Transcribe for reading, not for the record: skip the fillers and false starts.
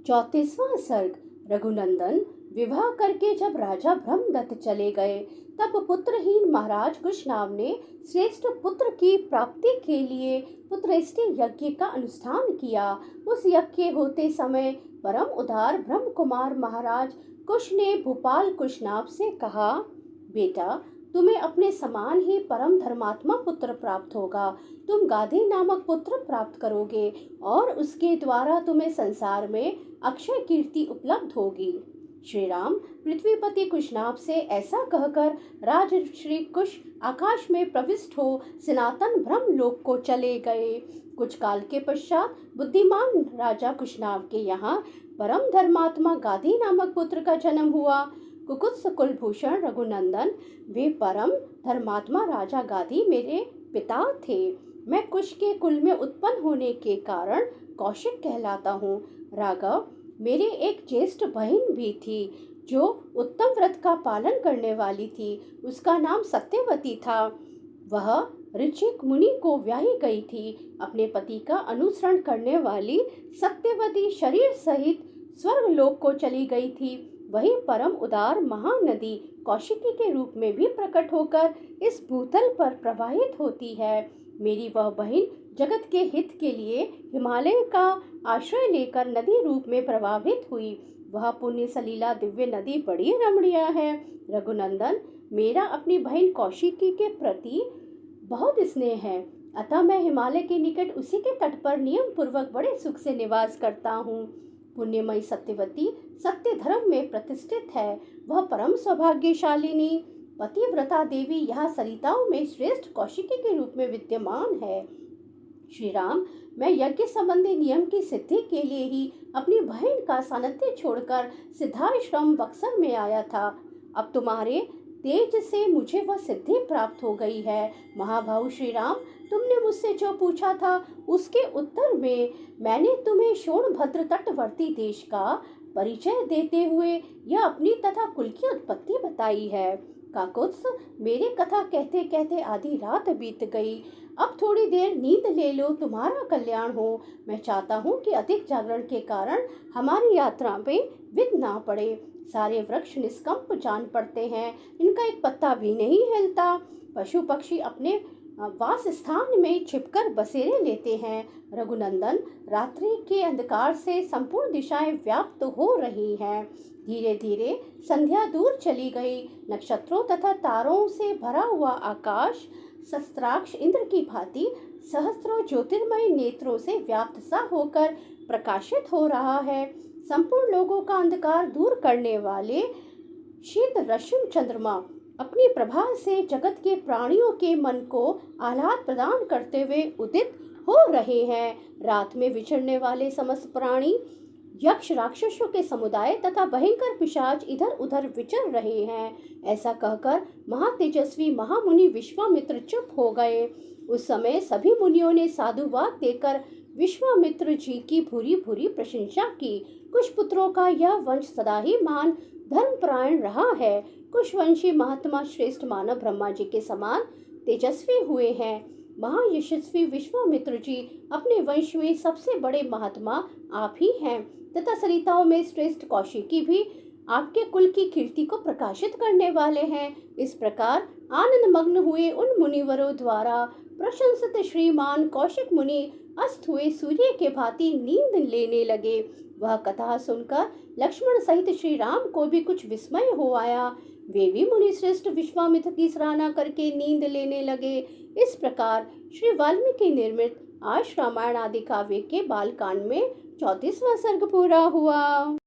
34वां सर्ग। रघुनंदन विवाह करके जब राजा ब्रह्मदत्त चले गए, तब पुत्रहीन महाराज कुशनाभ ने श्रेष्ठ पुत्र की प्राप्ति के लिए पुत्रष्टि यज्ञ का अनुष्ठान किया। उस यज्ञ होते समय परम उदार ब्रह्म कुमार महाराज कुश ने भूपाल कुशनाभ से कहा, बेटा, तुम्हें अपने समान ही परम धर्मात्मा पुत्र प्राप्त होगा। तुम गाधी नामक पुत्र प्राप्त करोगे और उसके द्वारा तुम्हें संसार में अक्षय कीर्ति उपलब्ध होगी। श्री राम पृथ्वीपति कुशनाभ से ऐसा कहकर राजश्री कुश आकाश में प्रविष्ट हो सनातन ब्रह्मलोक को चले गए। कुछ काल के पश्चात बुद्धिमान राजा कुशनाभ के यहाँ परम धर्मात्मा गाधी नामक पुत्र का जन्म हुआ। कुकुत्स कुलभूषण रघुनंदन, वे परम धर्मात्मा राजा गाधी मेरे पिता थे। मैं कुश के कुल में उत्पन्न होने के कारण कौशिक कहलाता हूँ। राघव, मेरे एक ज्येष्ठ बहन भी थी जो उत्तम व्रत का पालन करने वाली थी। उसका नाम सत्यवती था। वह ऋचिक मुनि को ब्याही गई थी। अपने पति का अनुसरण करने वाली सत्यवती शरीर सहित स्वर्गलोक को चली गई थी। वही परम उदार महानदी कौशिकी के रूप में भी प्रकट होकर इस भूतल पर प्रवाहित होती है। मेरी वह बहन जगत के हित के लिए हिमालय का आश्रय लेकर नदी रूप में प्रवाहित हुई। वह पुण्य सलीला दिव्य नदी बड़ी रमणीय है। रघुनंदन, मेरा अपनी बहन कौशिकी के प्रति बहुत स्नेह है, अतः मैं हिमालय के निकट उसी के तट पर नियम पूर्वक बड़े सुख से निवास करता हूँ। पुण्यमयी सत्यवती सत्य धर्म में प्रतिष्ठित है। वह परम सौभाग्यशालिनी पतिव्रता देवी यहाँ सरिताओं में श्रेष्ठ कौशिकी के रूप में विद्यमान है। श्री राम, मैं यज्ञ संबंधी नियम की सिद्धि के लिए ही अपनी बहन का सानिध्य छोड़कर सिद्धाश्रम बक्सर में आया था। अब तुम्हारे तेज से मुझे वह सिद्धि प्राप्त हो गई है। महाभाऊ श्री राम, तुमने मुझसे जो पूछा था उसके उत्तर में मैंने तुम्हें शोणभद्र तटवर्ती देश का परिचय देते हुए यह अपनी तथा कुल की उत्पत्ति बताई है। काकुत्स, मेरी कथा कहते कहते आधी रात बीत गई। अब थोड़ी देर नींद ले लो, तुम्हारा कल्याण हो। मैं चाहता हूँ कि अधिक जागरण के कारण हमारी यात्रा में विघ्न ना पड़े। सारे वृक्ष निष्कंप जान पड़ते हैं, इनका एक पत्ता भी नहीं हिलता। पशु पक्षी अपने वास स्थान में छिपकर बसेरे लेते हैं। रघुनंदन, रात्रि के अंधकार से संपूर्ण दिशाएं व्याप्त हो रही हैं। धीरे धीरे संध्या दूर चली गई। नक्षत्रों तथा तारों से भरा हुआ आकाश शस्त्राक्ष इंद्र की भांति सहस्त्रों ज्योतिर्मय नेत्रों से व्याप्त सा होकर प्रकाशित हो रहा है। संपूर्ण लोगों का अंधकार दूर करने वाले शीत रश्मि चंद्रमा अपनी प्रभा से जगत के प्राणियों के मन को आह्लाद प्रदान करते हुए उदित हो रहे हैं। रात में विचरने वाले समस्त प्राणी, यक्ष राक्षसों के समुदाय तथा भयंकर पिशाच इधर उधर विचर रहे हैं। ऐसा कहकर महातेजस्वी महामुनि विश्वामित्र चुप हो गए। उस समय सभी मुनियों ने साधुवाद देकर विश्वामित्र जी की भूरी भूरी प्रशंसा की। कुश पुत्रों का यह वंश सदा ही महान धर्मपरायण रहा है। कुशवंशी महात्मा श्रेष्ठ मानव ब्रह्मा जी के समान तेजस्वी हुए हैं। महायशस्वी विश्वामित्र जी अपने वंश में सबसे बड़े महात्मा आप ही हैं तथा सरिताओं में श्रेष्ठ कौशिकी भी आपके कुल की कीर्ति को प्रकाशित करने वाले हैं। इस प्रकार आनंद मग्न हुए उन मुनिवरों द्वारा प्रशंसित श्रीमान कौशिक मुनि अस्त हुए सूर्य के भांति नींद लेने लगे। वह कथा सुनकर लक्ष्मण सहित श्री राम को भी कुछ विस्मय हो आया। वे भी मुनि श्रेष्ठ विश्वामित्र की सराहना करके नींद लेने लगे। इस प्रकार श्री वाल्मीकि निर्मित आज रामायण आदि काव्य के बालकांड में 34वां सर्ग पूरा हुआ।